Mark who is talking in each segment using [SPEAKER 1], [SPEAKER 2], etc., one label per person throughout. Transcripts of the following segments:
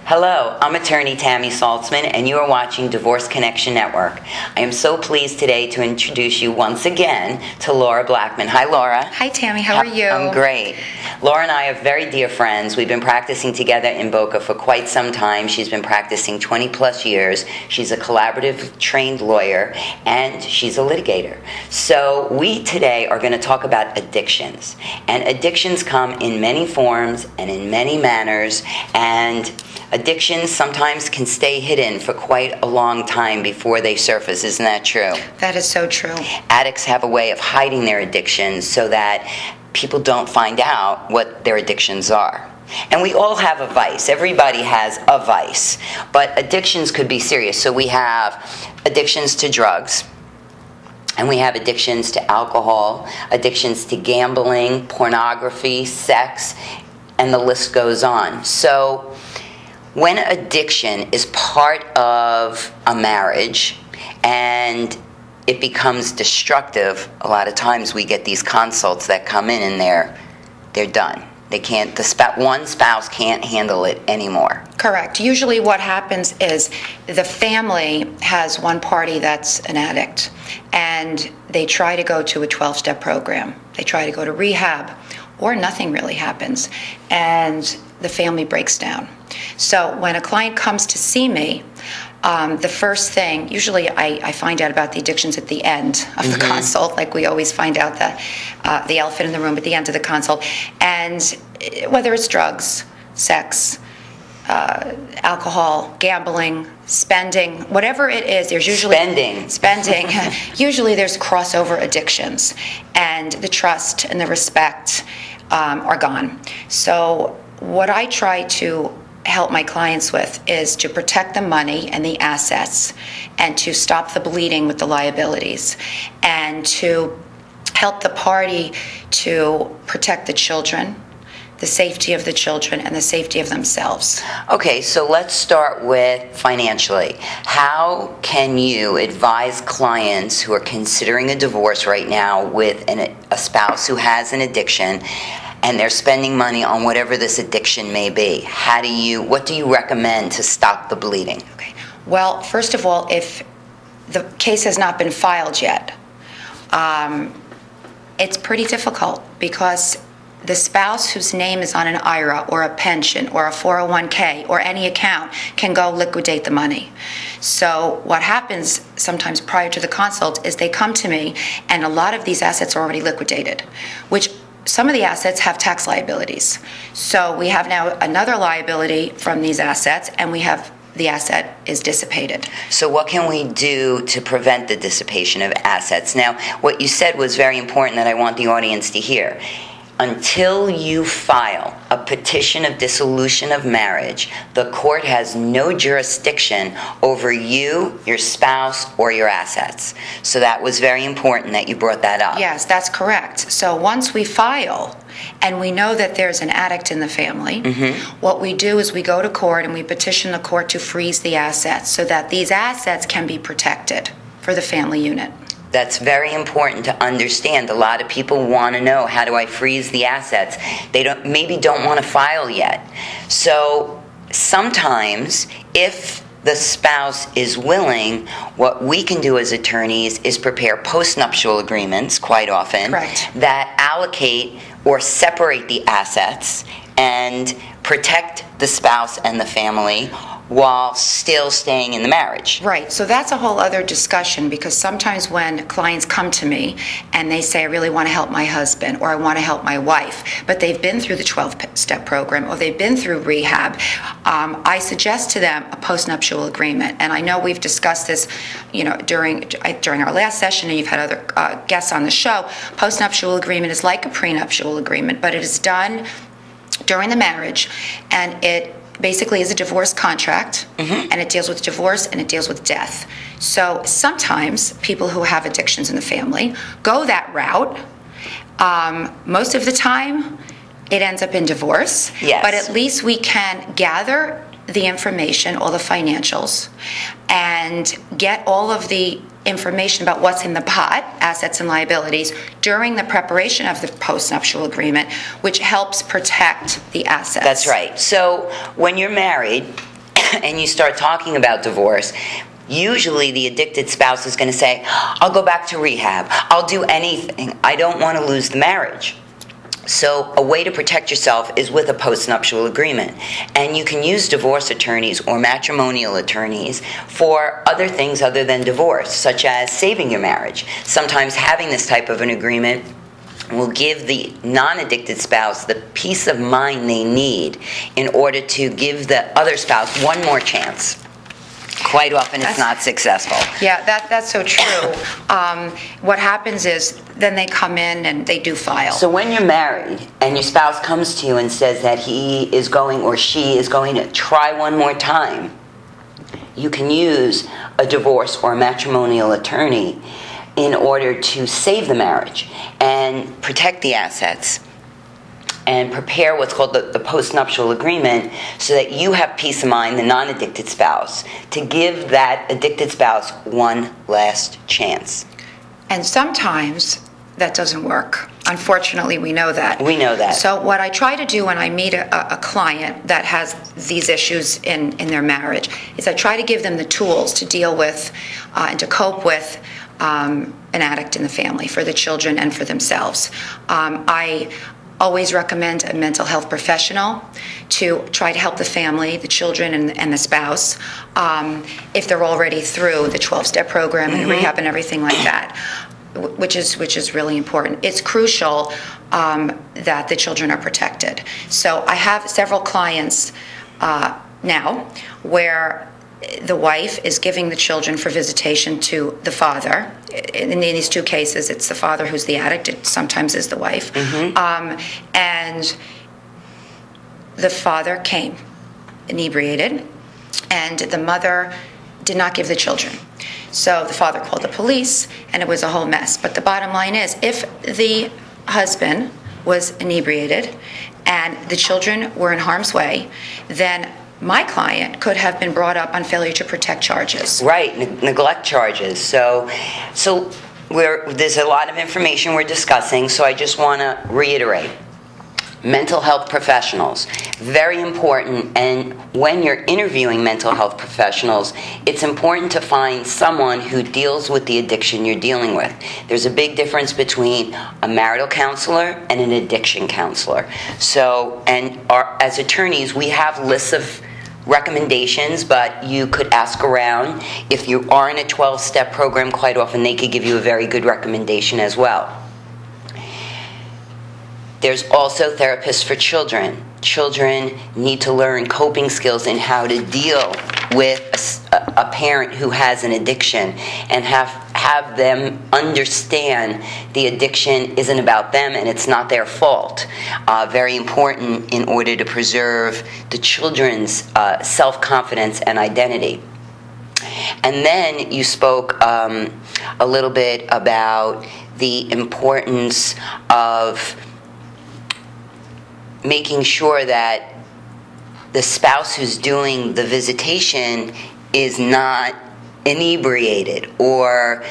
[SPEAKER 1] Hello, I'm attorney Tammy Saltzman, and you are watching Divorce Connection Network. I am so pleased today to introduce you once again to Laura Blackman. Hi, Laura.
[SPEAKER 2] Hi, Tammy. How are you?
[SPEAKER 1] I'm great. Laura and I are very dear friends. We've been practicing together in Boca for quite some time. She's been practicing 20 plus years. She's a collaborative trained lawyer, and she's a litigator. So we today are going to talk about addictions. And addictions come in many forms and in many manners, and addictions sometimes can stay hidden for quite a long time before they surface. Isn't that true?
[SPEAKER 2] That is so true.
[SPEAKER 1] Addicts have a way of hiding their addictions so that people don't find out what their addictions are. And we all have a vice. Everybody has a vice. But addictions could be serious. So we have addictions to drugs, and we have addictions to alcohol, addictions to gambling, pornography, sex, and the list goes on. So when addiction is part of a marriage and it becomes destructive, a lot of times we get these consults that come in and they're done. They can't. One spouse can't handle it anymore.
[SPEAKER 2] Correct. Usually what happens is the family has one party that's an addict, and they try to go to a 12-step program. They try to go to rehab, or nothing really happens, and the family breaks down. So when a client comes to see me, the first thing, usually I find out about the addictions at the end of the consult, like we always find out the elephant in the room at the end of the consult. And whether it's drugs, sex, alcohol, gambling, spending, whatever it is, there's usually spending. Usually there's crossover addictions, and the trust and the respect are gone. So what I try to help my clients with is to protect the money and the assets, and to stop the bleeding with the liabilities, and to help the party to protect the children, the safety of the children, and the safety of themselves.
[SPEAKER 1] Okay, so let's start with financially. How can you advise clients who are considering a divorce right now with a spouse who has an addiction, and they're spending money on whatever this addiction may be? What do you recommend to stop the bleeding?
[SPEAKER 2] Okay. Well, first of all, if the case has not been filed yet, it's pretty difficult, because the spouse whose name is on an IRA or a pension or a 401k or any account can go liquidate the money. So what happens sometimes prior to the consult is they come to me, and a lot of these assets are already liquidated, which some of the assets have tax liabilities. So we have now another liability from these assets, and the asset is dissipated.
[SPEAKER 1] So what can we do to prevent the dissipation of assets? Now, what you said was very important that I want the audience to hear. Until you file a petition of dissolution of marriage, the court has no jurisdiction over you, your spouse, or your assets. So that was very important that you brought that up.
[SPEAKER 2] Yes, that's correct. So once we file and we know that there's an addict in the family, what we do is we go to court and we petition the court to freeze the assets so that these assets can be protected for the family unit.
[SPEAKER 1] That's very important to understand. A lot of people want to know, how do I freeze the assets? They maybe don't want to file yet. So sometimes, if the spouse is willing, what we can do as attorneys is prepare postnuptial agreements, quite often,
[SPEAKER 2] Correct,
[SPEAKER 1] that allocate or separate the assets and protect the spouse and the family while still staying in the marriage.
[SPEAKER 2] Right. So that's a whole other discussion, because sometimes when clients come to me and they say, I really want to help my husband, or I want to help my wife, but they've been through the 12-step program, or they've been through rehab, I suggest to them a postnuptial agreement. And I know we've discussed this, during our last session, and you've had other guests on the show. Postnuptial agreement is like a prenuptial agreement, but it is done during the marriage, and it basically is a divorce contract, and it deals with divorce and it deals with death. So sometimes people who have addictions in the family go that route. Most of the time it ends up in divorce,
[SPEAKER 1] yes,
[SPEAKER 2] but at least we can gather the information, all the financials, and get all of the information about what's in the pot, assets and liabilities, during the preparation of the postnuptial agreement, which helps protect the assets.
[SPEAKER 1] That's right. So when you're married, and you start talking about divorce, usually the addicted spouse is going to say, I'll go back to rehab. I'll do anything. I don't want to lose the marriage. So a way to protect yourself is with a postnuptial agreement. And you can use divorce attorneys or matrimonial attorneys for other things other than divorce, such as saving your marriage. Sometimes having this type of an agreement will give the non-addicted spouse the peace of mind they need in order to give the other spouse one more chance. Quite often it's not successful.
[SPEAKER 2] Yeah, that's so true. What happens is then they come in and they do file.
[SPEAKER 1] So when you're married and your spouse comes to you and says that he is going or she is going to try one more time, you can use a divorce or a matrimonial attorney in order to save the marriage and protect the assets and prepare what's called the postnuptial agreement so that you have peace of mind, the non-addicted spouse, to give that addicted spouse one last chance.
[SPEAKER 2] And sometimes that doesn't work. Unfortunately, we know that.
[SPEAKER 1] We know that.
[SPEAKER 2] So what I try to do when I meet a client that has these issues in their marriage is I try to give them the tools to deal with and to cope with an addict in the family, for the children and for themselves. I always recommend a mental health professional to try to help the family, the children, and the spouse if they're already through the 12-step program and rehab and everything like that, which is really important. It's crucial that the children are protected. So I have several clients now where the wife is giving the children for visitation to the father. In these two cases, it's the father who's the addict. It sometimes is the wife. And the father came inebriated, and the mother did not give the children. So the father called the police, and it was a whole mess. But the bottom line is, if the husband was inebriated and the children were in harm's way, then my client could have been brought up on failure to protect charges.
[SPEAKER 1] Right, neglect charges. So there's a lot of information we're discussing, so I just want to reiterate. Mental health professionals, very important, and when you're interviewing mental health professionals, it's important to find someone who deals with the addiction you're dealing with. There's a big difference between a marital counselor and an addiction counselor. So, as attorneys, we have lists of recommendations, but you could ask around. If you are in a 12-step program, quite often they could give you a very good recommendation as well. There's also therapists for children. Children need to learn coping skills in how to deal with a parent who has an addiction and have them understand the addiction isn't about them and it's not their fault. Very important in order to preserve the children's self-confidence and identity. And then you spoke a little bit about the importance of making sure that the spouse who's doing the visitation is not inebriated or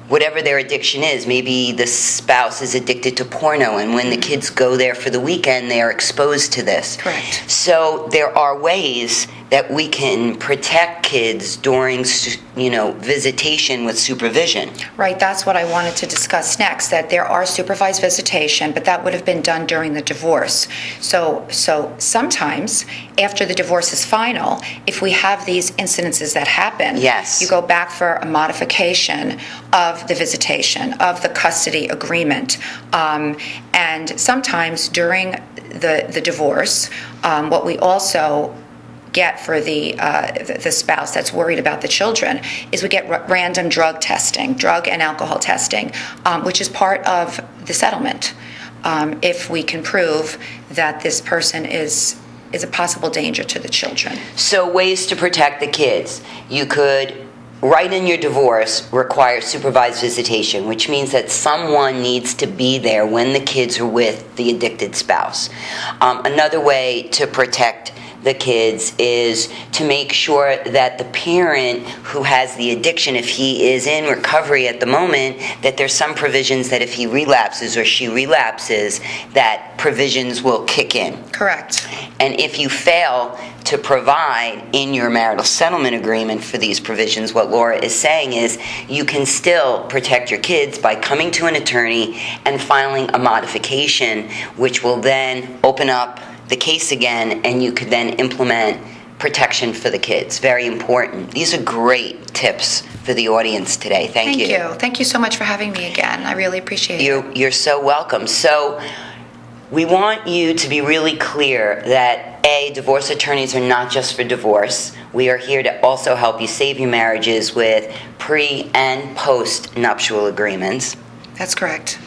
[SPEAKER 1] whatever their addiction is. Maybe the spouse is addicted to porno, and when the kids go there for the weekend, they are exposed to this.
[SPEAKER 2] Correct.
[SPEAKER 1] So there are ways that we can protect kids during, visitation with supervision.
[SPEAKER 2] Right, that's what I wanted to discuss next, that there are supervised visitation, but that would have been done during the divorce. So sometimes, after the divorce is final, if we have these incidences that happen,
[SPEAKER 1] yes,
[SPEAKER 2] you go back for a modification of the visitation, of the custody agreement. And sometimes during the divorce, what we also get for the spouse that's worried about the children is we get random drug testing, drug and alcohol testing, which is part of the settlement. If we can prove that this person is a possible danger to the children.
[SPEAKER 1] So ways to protect the kids. You could write in your divorce, require supervised visitation, which means that someone needs to be there when the kids are with the addicted spouse. Another way to protect the kids is to make sure that the parent who has the addiction, if he is in recovery at the moment, that there's some provisions that if he relapses or she relapses, that provisions will kick in.
[SPEAKER 2] Correct.
[SPEAKER 1] And if you fail to provide in your marital settlement agreement for these provisions, what Laura is saying is you can still protect your kids by coming to an attorney and filing a modification, which will then open up the case again, and you could then implement protection for the kids. Very important. These are great tips for the audience today. Thank you.
[SPEAKER 2] Thank you. Thank you so much for having me again. I really appreciate it.
[SPEAKER 1] You're so welcome. So we want you to be really clear that, A, divorce attorneys are not just for divorce. We are here to also help you save your marriages with pre- and post-nuptial agreements.
[SPEAKER 2] That's correct.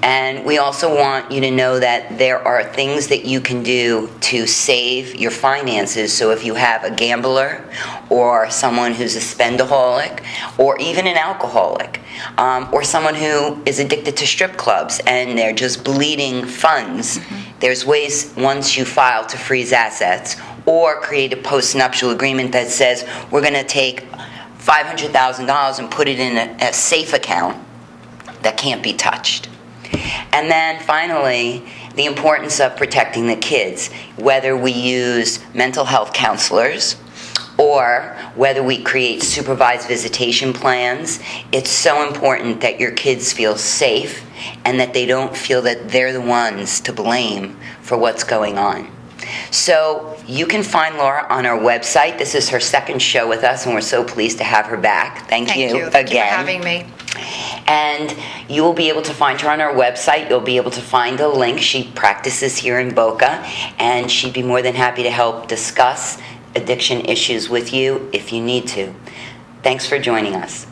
[SPEAKER 1] And we also want you to know that there are things that you can do to save your finances. So if you have a gambler or someone who's a spendaholic or even an alcoholic or someone who is addicted to strip clubs and they're just bleeding funds, there's ways once you file to freeze assets or create a post-nuptial agreement that says we're going to take $500,000 and put it in a safe account that can't be touched. And then finally, the importance of protecting the kids, whether we use mental health counselors or whether we create supervised visitation plans. It's so important that your kids feel safe and that they don't feel that they're the ones to blame for what's going on. So you can find Laura on our website. This is her second show with us, and we're so pleased to have her back. Thank you again.
[SPEAKER 2] Thank you for having me.
[SPEAKER 1] And you will be able to find her on our website. You'll be able to find a link. She practices here in Boca, and she'd be more than happy to help discuss addiction issues with you if you need to. Thanks for joining us.